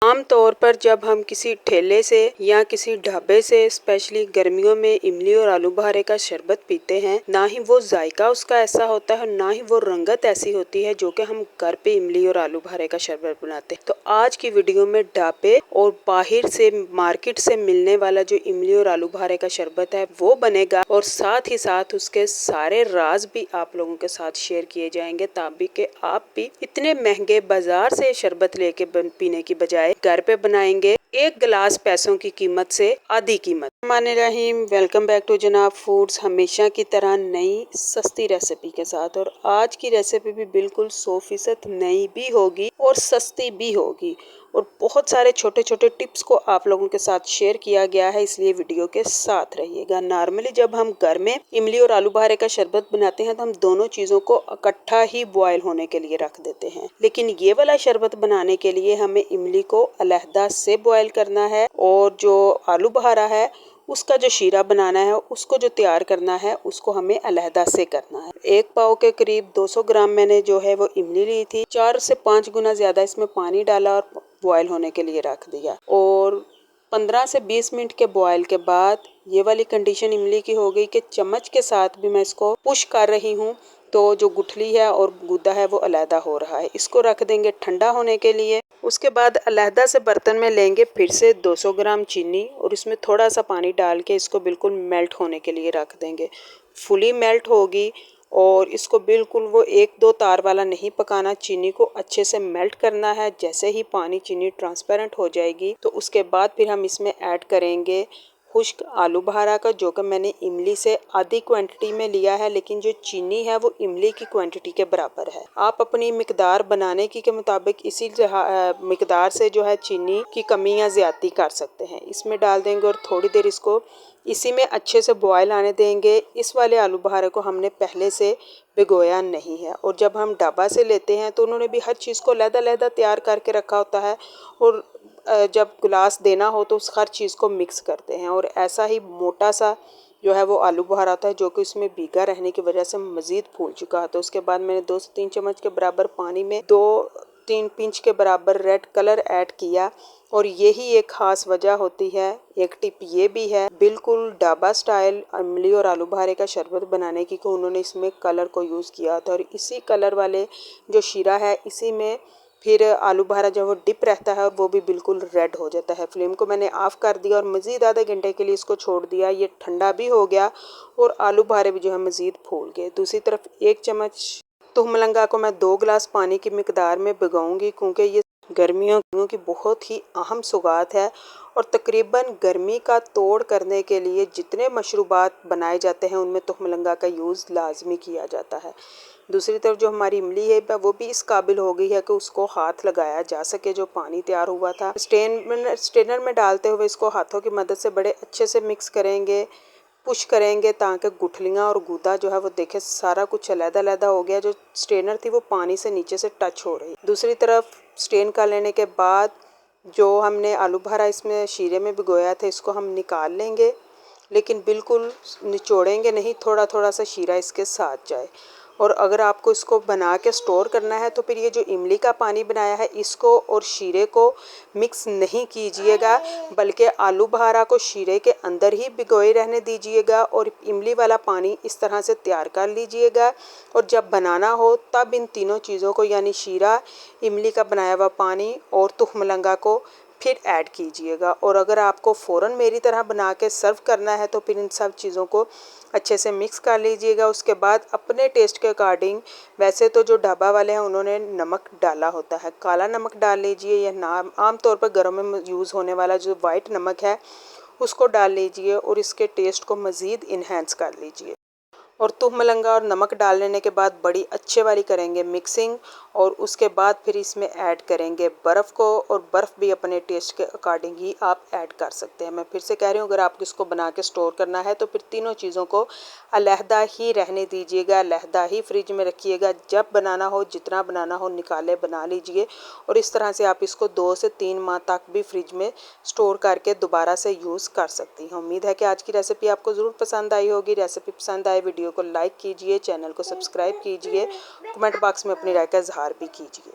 आम तौर पर जब हम किसी ठेले से या किसी ढाबे से स्पेशली गर्मियों में इमली और आलू बुखारे का शरबत पीते हैं, ना ही वो जायका उसका ऐसा होता है, ना ही वो रंगत ऐसी होती है जो कि हम घर पे इमली और आलू बुखारे का शरबत बनाते हैं। तो आज की वीडियो में ढाबे और बाहर से मार्केट से मिलने वाला जो इमली और आलू बुखारे का शरबत है वो बनेगा, और साथ ही साथ उसके सारे राज भी आप लोगों के साथ शेयर किए जाएंगे, ताकि आप भी इतने महंगे बाजार से शरबत लेके पीने की बजाय घर पे बनाएंगे एक गिलास पैसों की कीमत से आधी कीमत। रहीम, वेलकम बैक टू जनाब फूड्स, हमेशा की तरह नई सस्ती रेसिपी के साथ। और आज की रेसिपी भी बिल्कुल 100% नई भी होगी और सस्ती भी होगी, और बहुत सारे छोटे छोटे टिप्स को आप लोगों के साथ शेयर किया गया है, इसलिए वीडियो के साथ रहिएगा। नॉर्मली जब हम घर में इमली और आलू बुखारे का शरबत बनाते हैं तो हम दोनों चीजों को इकट्ठा ही बॉयल होने के लिए रख देते हैं, लेकिन ये वाला शरबत बनाने के लिए हमें इमली को अलहदा से बॉयल करना है, और जो आलू बुखारा है उसका जो शीरा बनाना है, उसको जो तैयार करना है, उसको हमें अलहदा से करना है। एक पाव के करीब 200 ग्राम मैंने जो है वो इमली ली थी। 4 से 5 गुना ज्यादा इसमें पानी डाला और बॉयल होने के लिए रख दिया, और 15 से 20 मिनट के बॉयल के बाद ये वाली कंडीशन इमली की हो गई कि चम्मच के साथ भी मैं इसको पुश कर रही हूँ, तो जो गुठली है और गूदा है वो अलहदा हो रहा है। इसको रख देंगे ठंडा होने के लिए। उसके बाद अलहदा से बर्तन में लेंगे फिर से 200 ग्राम चीनी, और इसमें थोड़ा सा पानी डाल के इसको बिल्कुल मेल्ट होने के लिए रख देंगे। फुली मेल्ट होगी, और इसको बिल्कुल वो 1-2 तार वाला नहीं पकाना, चीनी को अच्छे से मेल्ट करना है। जैसे ही पानी चीनी ट्रांसपेरेंट हो जाएगी तो उसके बाद फिर हम इसमें ऐड करेंगे खुश्क आलू बुखारा का, जो कि मैंने इमली से आधी क्वांटिटी में लिया है, लेकिन जो चीनी है वो इमली की क्वांटिटी के बराबर है। आप अपनी मिकदार बनाने की के मुताबिक इसी मिकदार से जो है चीनी की कमी या ज्यादती कर सकते हैं। इसमें डाल देंगे और थोड़ी देर इसको इसी में अच्छे से बॉयल आने देंगे। इस वाले आलू बुखारे को हमने पहले से भिगोया नहीं है, और जब हम ढाबा से लेते हैं तो उन्होंने भी हर चीज़ को लहदा तैयार करके रखा होता है, और जब गिलास देना हो तो उस हर चीज़ को मिक्स करते हैं। और ऐसा ही मोटा सा जो है वो आलू बुखारा आता है, जो कि उसमें भीगा रहने की वजह से मज़ीद फूल चुका है। तो उसके बाद मैंने 2 से 3 चम्मच के बराबर पानी में 2-3 पिंच के बराबर रेड कलर ऐड किया, और यही एक ख़ास वजह होती है। एक टिप ये भी है बिल्कुल ढाबा स्टाइल इमली और आलू बुखारे का शरबत बनाने की, को उन्होंने इसमें कलर को यूज़ किया था, और इसी कलर वाले जो शीरा है इसी में फिर आलू बुखारा जब वो डिप रहता है और वो भी बिल्कुल रेड हो जाता है। फ्लेम को मैंने ऑफ कर दिया और मज़ीद आधे घंटे के लिए इसको छोड़ दिया। ये ठंडा भी हो गया और आलू बुखारे भी जो है मज़ीद फूल गए। दूसरी तरफ 1 चम्मच तुहमलंगा को मैं 2 गिलास पानी की मिकदार में भिगाऊंगी, क्योंकि ये गर्मियों की बहुत ही अहम सौगात है, और तकरीबन गर्मी का तोड़ करने के लिए जितने मशरूबात बनाए जाते हैं उनमें तुहमलंगा का यूज़ लाजमी किया जाता है। दूसरी तरफ जो हमारी इमली है वो भी इस काबिल हो गई है कि उसको हाथ लगाया जा सके। जो पानी तैयार हुआ था स्ट्रेनर में डालते हुए इसको हाथों की मदद से बड़े अच्छे से मिक्स करेंगे, पुश करेंगे, ताकि गुठलियाँ और गूदा जो है वो देखे सारा कुछ अलग-अलग हो गया। जो स्ट्रेनर थी वो पानी से नीचे से टच हो रही। दूसरी तरफ स्ट्रेन कर लेने के बाद जो हमने आलू बुखारा इसमें शीरे में भिगोया था इसको हम निकाल लेंगे, लेकिन बिल्कुल निचोड़ेंगे नहीं, थोड़ा थोड़ा सा शीरा इसके साथ जाए। और अगर आपको इसको बना के स्टोर करना है तो फिर ये जो इमली का पानी बनाया है इसको और शीरे को मिक्स नहीं कीजिएगा, बल्कि आलू बुखारा को शीरे के अंदर ही भिगोए रहने दीजिएगा, और इमली वाला पानी इस तरह से तैयार कर लीजिएगा। और जब बनाना हो तब इन तीनों चीज़ों को, यानी शीरा, इमली का बनाया हुआ पानी और तुहमलंगा को फिर ऐड कीजिएगा। और अगर आपको फ़ौरन मेरी तरह बना के सर्व करना है तो फिर इन सब चीज़ों को अच्छे से मिक्स कर लीजिएगा। उसके बाद अपने टेस्ट के अकॉर्डिंग, वैसे तो जो ढाबा वाले हैं उन्होंने नमक डाला होता है, काला नमक डाल लीजिए, या नाम आमतौर पर घरों में यूज़ होने वाला जो वाइट नमक है उसको डाल लीजिए, और इसके टेस्ट को मज़ीद इन्हेंस कर लीजिए। और तुहमलंगा और नमक डाल लेने के बाद बड़ी अच्छे वाली करेंगे मिक्सिंग, और उसके बाद फिर इसमें ऐड करेंगे बर्फ़ को, और बर्फ़ भी अपने टेस्ट के अकॉर्डिंग ही आप ऐड कर सकते हैं। मैं फिर से कह रही हूँ, अगर आपको इसको बना के स्टोर करना है तो फिर तीनों चीज़ों को अलहदा ही रहने दीजिएगा, अलहदा ही फ्रिज में रखिएगा। जब बनाना हो, जितना बनाना हो निकाले बना लीजिए, और इस तरह से आप इसको 2 से 3 माह तक भी फ्रिज में स्टोर करके दोबारा से यूज़ कर सकती हैं। उम्मीद है कि आज की रेसिपी आपको ज़रूर पसंद आई होगी। रेसिपी पसंद आए वीडियो को लाइक कीजिए, चैनल को सब्सक्राइब कीजिए, कमेंट बॉक्स में अपनी राय का इजहार भी कीजिए।